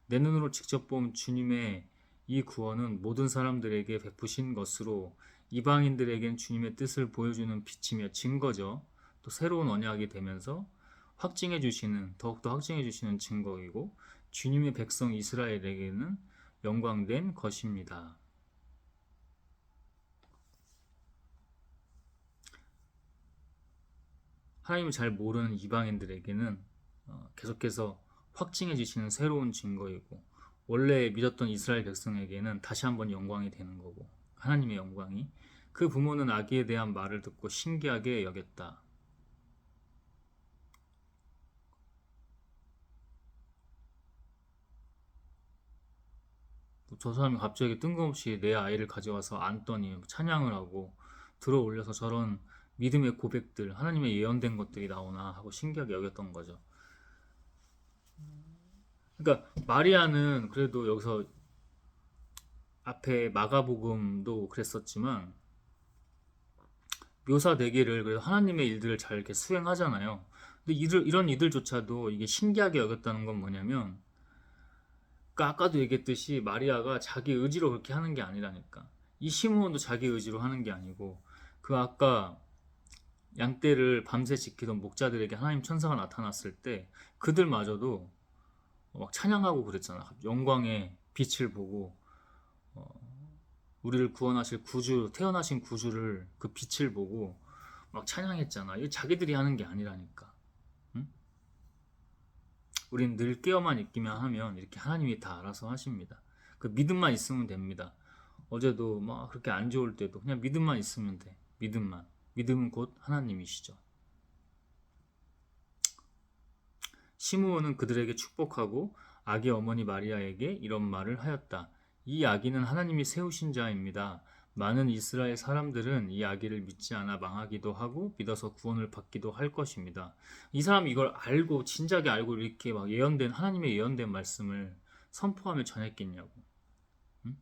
내 눈으로 직접 본 주님의 이 구원은 모든 사람들에게 베푸신 것으로 이방인들에겐 주님의 뜻을 보여주는 빛이며 증거죠. 또 새로운 언약이 되면서 더욱더 확증해 주시는 증거이고, 주님의 백성 이스라엘에게는 영광된 것입니다. 하나님을 잘 모르는 이방인들에게는 계속해서 확증해 주시는 새로운 증거이고, 원래 믿었던 이스라엘 백성에게는 다시 한번 영광이 되는 거고, 하나님의 영광이. 그 부모는 아기에 대한 말을 듣고 신기하게 여겼다. 저 사람이 갑자기 뜬금없이 내 아이를 가져와서 안더니 찬양을 하고 들어 올려서 저런 믿음의 고백들, 하나님의 예언된 것들이 나오나 하고 신기하게 여겼던 거죠. 그러니까 마리아는 그래도 여기서 앞에 마가복음도 그랬었지만 묘사되기를 그래도 하나님의 일들을 잘 이렇게 수행하잖아요. 근데 이런 이들조차도 이게 신기하게 여겼다는 건 뭐냐면, 그러니까 아까도 얘기했듯이 마리아가 자기 의지로 그렇게 하는 게 아니라니까. 이 시므온도 자기 의지로 하는 게 아니고, 그 아까 양떼를 밤새 지키던 목자들에게 하나님 천사가 나타났을 때 그들마저도 막 찬양하고 그랬잖아. 영광의 빛을 보고 우리를 구원하실 구주, 태어나신 구주를, 그 빛을 보고 막 찬양했잖아. 이거 자기들이 하는 게 아니라니까. 응? 우린 늘 깨어만 있기만 하면 이렇게 하나님이 다 알아서 하십니다. 그 믿음만 있으면 됩니다. 어제도 막 그렇게 안 좋을 때도 그냥 믿음만 있으면 돼. 믿음만. 믿음은 곧 하나님이시죠. 시므온은 그들에게 축복하고 아기 어머니 마리아에게 이런 말을 하였다. 이 아기는 하나님이 세우신 자입니다. 많은 이스라엘 사람들은 이 아기를 믿지 않아 망하기도 하고 믿어서 구원을 받기도 할 것입니다. 이 사람이 이걸 알고 진작에 알고 이렇게 막 예언된 하나님의 예언된 말씀을 선포하며 전했겠냐고. 응?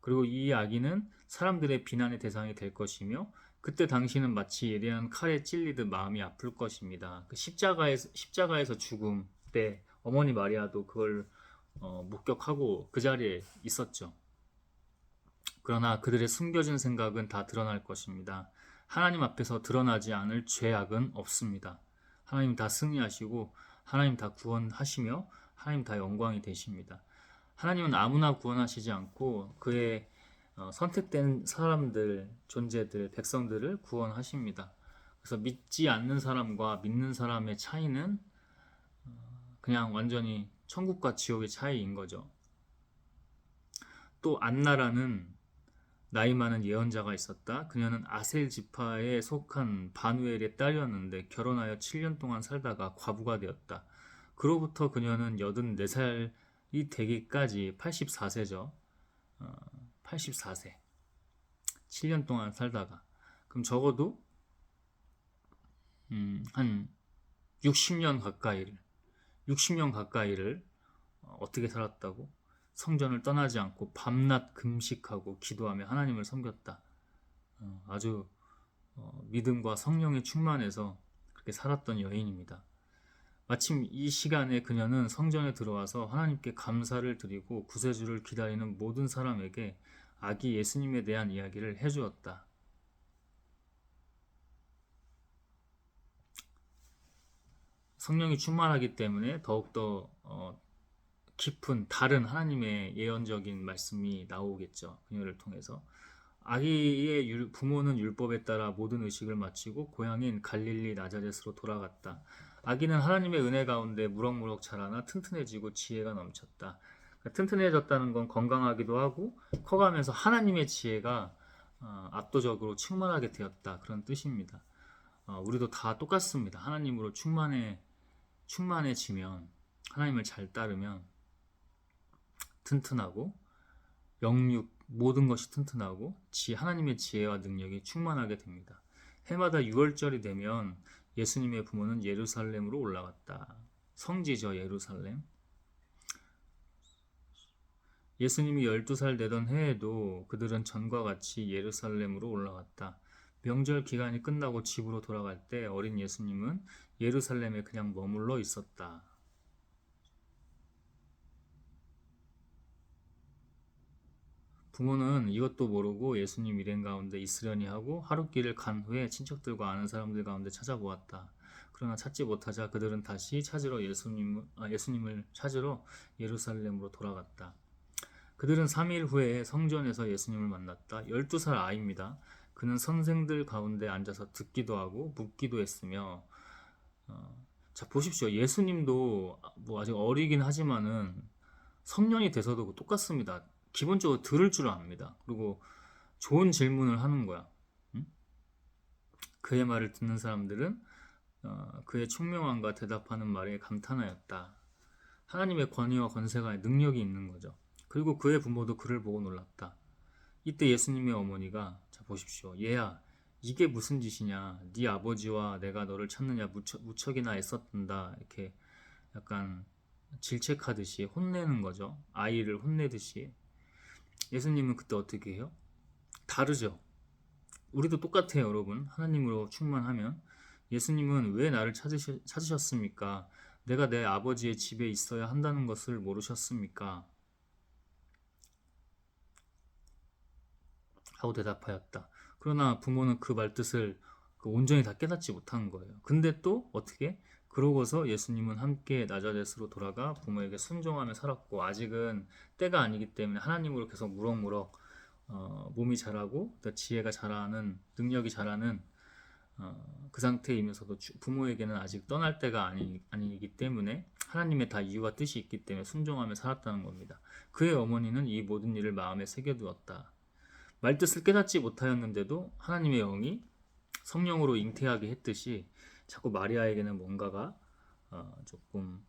그리고 이 아기는 사람들의 비난의 대상이 될 것이며 그때 당신은 마치 예리한 칼에 찔리듯 마음이 아플 것입니다. 그 십자가에서 죽음 때 어머니 마리아도 그걸 목격하고 그 자리에 있었죠. 그러나 그들의 숨겨진 생각은 다 드러날 것입니다. 하나님 앞에서 드러나지 않을 죄악은 없습니다. 하나님 다 승리하시고 하나님 다 구원하시며 하나님 다 영광이 되십니다. 하나님은 아무나 구원하시지 않고 그의 선택된 사람들, 존재들, 백성들을 구원하십니다. 그래서 믿지 않는 사람과 믿는 사람의 차이는 그냥 완전히 천국과 지옥의 차이인 거죠. 또 안나라는 나이 많은 예언자가 있었다. 그녀는 아셀 지파에 속한 바누엘의 딸이었는데 결혼하여 7년 동안 살다가 과부가 되었다. 그로부터 그녀는 84살이 되기까지 84세죠. 84세. 7년 동안 살다가 그럼 적어도 한 60년 가까이를 어떻게 살았다고? 성전을 떠나지 않고 밤낮 금식하고 기도하며 하나님을 섬겼다. 아주 믿음과 성령에 충만해서 그렇게 살았던 여인입니다. 마침 이 시간에 그녀는 성전에 들어와서 하나님께 감사를 드리고 구세주를 기다리는 모든 사람에게 아기 예수님에 대한 이야기를 해주었다. 성령이 충만하기 때문에 더욱더 깊은 다른 하나님의 예언적인 말씀이 나오겠죠. 그녀를 통해서. 아기의 부모는 율법에 따라 모든 의식을 마치고 고향인 갈릴리 나자렛으로 돌아갔다. 아기는 하나님의 은혜 가운데 무럭무럭 자라나 튼튼해지고 지혜가 넘쳤다. 그러니까 튼튼해졌다는 건 건강하기도 하고 커가면서 하나님의 지혜가 압도적으로 충만하게 되었다. 그런 뜻입니다. 우리도 다 똑같습니다. 하나님으로 충만해지면 하나님을 잘 따르면 튼튼하고 영육 모든 것이 튼튼하고 하나님의 지혜와 능력이 충만하게 됩니다. 해마다 6월절이 되면 예수님의 부모는 예루살렘으로 올라갔다. 성지죠, 예루살렘. 예수님이 12살 되던 해에도 그들은 전과 같이 예루살렘으로 올라갔다. 명절 기간이 끝나고 집으로 돌아갈 때 어린 예수님은 예루살렘에 그냥 머물러 있었다. 부모는 이것도 모르고 예수님 일행 가운데 있으려니 하고 하룻길을 간 후에 친척들과 아는 사람들 가운데 찾아보았다. 그러나 찾지 못하자 그들은 다시 예수님을 찾으러 예루살렘으로 돌아갔다. 그들은 3일 후에 성전에서 예수님을 만났다. 12살 아이입니다. 그는 선생들 가운데 앉아서 듣기도 하고 묻기도 했으며 자 보십시오. 예수님도 뭐 아직 어리긴 하지만은 성년이 돼서도 똑같습니다. 기본적으로 들을 줄 압니다. 그리고 좋은 질문을 하는 거야. 응? 그의 말을 듣는 사람들은 그의 총명함과 대답하는 말에 감탄하였다. 하나님의 권위와 권세가 능력이 있는 거죠. 그리고 그의 부모도 그를 보고 놀랐다. 이때 예수님의 어머니가 자 보십시오. 얘야 이게 무슨 짓이냐. 네 아버지와 내가 너를 찾느냐 무척이나 애썼단다. 이렇게 약간 질책하듯이 혼내는 거죠. 아이를 혼내듯이. 예수님은 그때 어떻게 해요? 다르죠. 우리도 똑같아요, 여러분. 하나님으로 충만하면. 예수님은 왜 나를 찾으셨습니까? 내가 내 아버지의 집에 있어야 한다는 것을 모르셨습니까? 하고 대답하였다. 그러나 부모는 그 말뜻을 온전히 다 깨닫지 못한 거예요. 근데 또 어떻게? 그러고서 예수님은 함께 나자렛으로 돌아가 부모에게 순종하며 살았고 아직은 때가 아니기 때문에 하나님으로 계속 무럭무럭 몸이 자라고 지혜가 자라는 능력이 자라는 그 상태이면서도 부모에게는 아직 떠날 때가 아니기 때문에 하나님의 다 이유와 뜻이 있기 때문에 순종하며 살았다는 겁니다. 그의 어머니는 이 모든 일을 마음에 새겨두었다. 말뜻을 깨닫지 못하였는데도 하나님의 영이 성령으로 잉태하게 했듯이 자꾸 마리아에게는 뭔가가 조금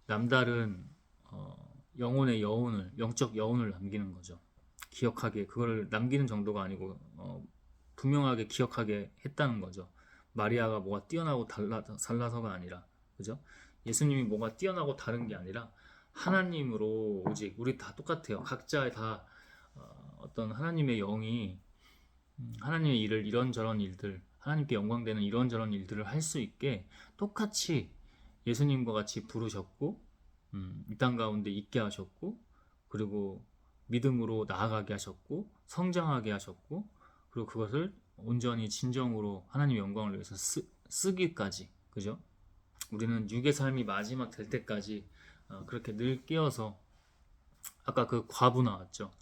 남다른 영혼의 여운을, 영적 여운을 남기는 거죠. 기억하게, 그걸 남기는 정도가 아니고 분명하게 기억하게 했다는 거죠. 마리아가 뭐가 뛰어나고 달라서가 아니라, 그죠? 예수님이 뭐가 뛰어나고 다른 게 아니라 하나님으로 오직 우리 다 똑같아요. 각자의 다 어떤 하나님의 영이 하나님의 일을, 이런저런 일들, 하나님께 영광되는 이런저런 일들을 할 수 있게 똑같이 예수님과 같이 부르셨고, 이 땅 가운데 있게 하셨고, 그리고 믿음으로 나아가게 하셨고, 성장하게 하셨고, 그리고 그것을 온전히 진정으로 하나님의 영광을 위해서 쓰기까지, 그죠? 우리는 육의 삶이 마지막 될 때까지 그렇게 늘 깨어서, 아까 그 과부 나왔죠.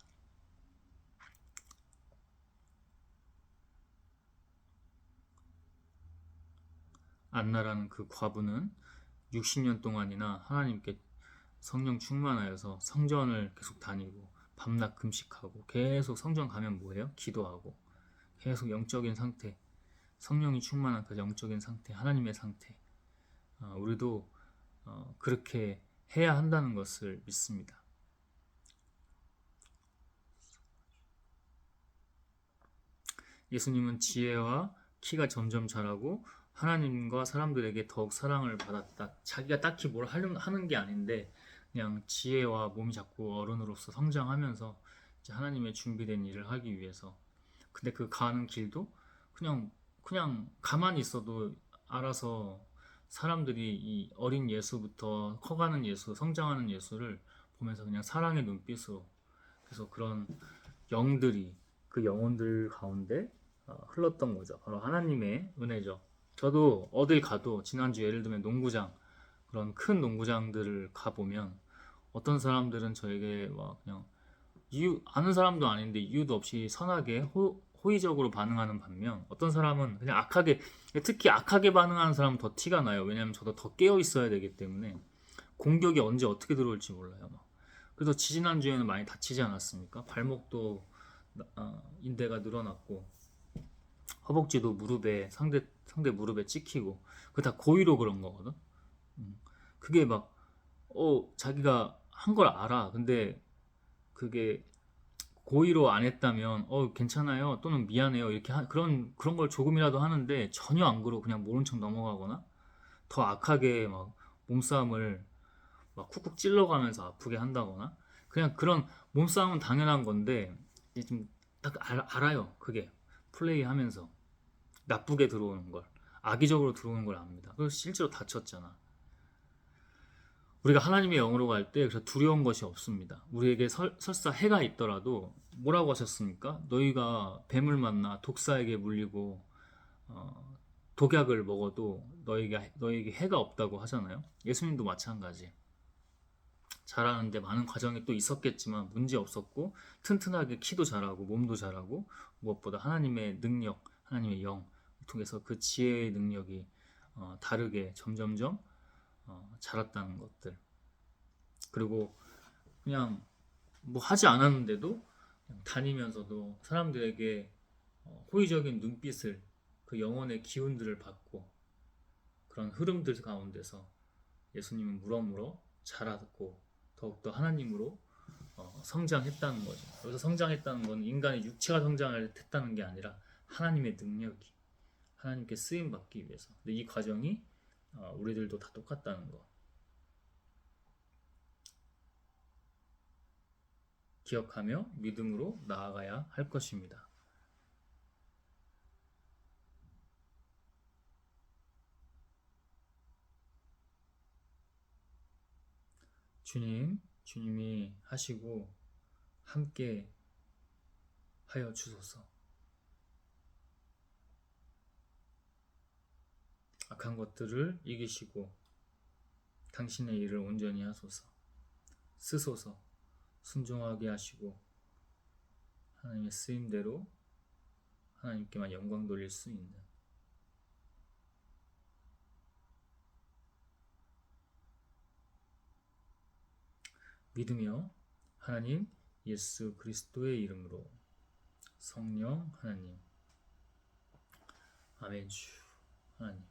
안나라는 그 과부는 60년 동안이나 하나님께 성령 충만하여서 성전을 계속 다니고 밤낮 금식하고 계속 성전 가면 뭐예요? 기도하고 계속 영적인 상태, 성령이 충만한 그 영적인 상태, 하나님의 상태, 우리도 그렇게 해야 한다는 것을 믿습니다. 예수님은 지혜와 키가 점점 자라고 하나님과 사람들에게 더욱 사랑을 받았다. 자기가 딱히 뭘 하는 게 아닌데 그냥 지혜와 몸이 자꾸 어른으로서 성장하면서 이제 하나님의 준비된 일을 하기 위해서. 근데 그 가는 길도 그냥 가만히 있어도 알아서 사람들이 이 어린 예수부터 커가는 예수, 성장하는 예수를 보면서 그냥 사랑의 눈빛으로, 그래서 그런 영들이 그 영혼들 가운데 흘렀던 거죠. 바로 하나님의 은혜죠. 저도 어딜 가도 지난주 예를 들면 농구장, 그런 큰 농구장들을 가보면 어떤 사람들은 저에게 막 그냥 이유 아는 사람도 아닌데 이유도 없이 선하게 호의적으로 반응하는 반면, 어떤 사람은 그냥 악하게, 특히 악하게 반응하는 사람은 더 티가 나요. 왜냐하면 저도 더 깨어 있어야 되기 때문에 공격이 언제 어떻게 들어올지 몰라요. 그래서 지지난주에는 많이 다치지 않았습니까? 발목도 인대가 늘어났고 허벅지도 무릎에 상대 무릎에 찍히고, 그 다 고의로 그런 거거든. 그게 막 자기가 한 걸 알아. 근데 그게 고의로 안 했다면 괜찮아요 또는 미안해요 이렇게 그런 걸 조금이라도 하는데, 전혀 안 그러고 그냥 모른 척 넘어가거나 더 악하게 막 몸싸움을 막 쿡쿡 찔러가면서 아프게 한다거나, 그냥 그런 몸싸움은 당연한 건데 좀 딱 알아요. 그게 플레이하면서 나쁘게 들어오는 걸, 악의적으로 들어오는 걸 압니다. 그래서 실제로 다쳤잖아. 우리가 하나님의 영으로 갈 때 그래서 두려운 것이 없습니다. 우리에게 설사 해가 있더라도 뭐라고 하셨습니까? 너희가 뱀을 만나 독사에게 물리고 독약을 먹어도 너에게 해가 없다고 하잖아요. 예수님도 마찬가지. 자라는데 많은 과정이 또 있었겠지만 문제 없었고, 튼튼하게 키도 자라고 몸도 자라고, 무엇보다 하나님의 능력, 하나님의 영 통해서 그 지혜의 능력이 다르게 점점점 자랐다는 것들. 그리고 그냥 뭐 하지 않았는데도 그냥 다니면서도 사람들에게 호의적인 눈빛을, 그 영혼의 기운들을 받고, 그런 흐름들 가운데서 예수님은 물어물어 자랐고 더욱더 하나님으로 성장했다는 거죠. 여기서 성장했다는 건 인간의 육체가 성장했다는 게 아니라 하나님의 능력이, 하나님께 쓰임 받기 위해서. 근데 이 과정이 우리들도 다 똑같다는 거 기억하며 믿음으로 나아가야 할 것입니다. 주님이 하시고 함께 하여 주소서. 악한 것들을 이기시고 당신의 일을 온전히 하소서. 쓰소서. 순종하게 하시고 하나님의 쓰임대로 하나님께만 영광 돌릴 수 있는, 믿으며 하나님 예수 그리스도의 이름으로, 성령 하나님, 아멘. 주 하나님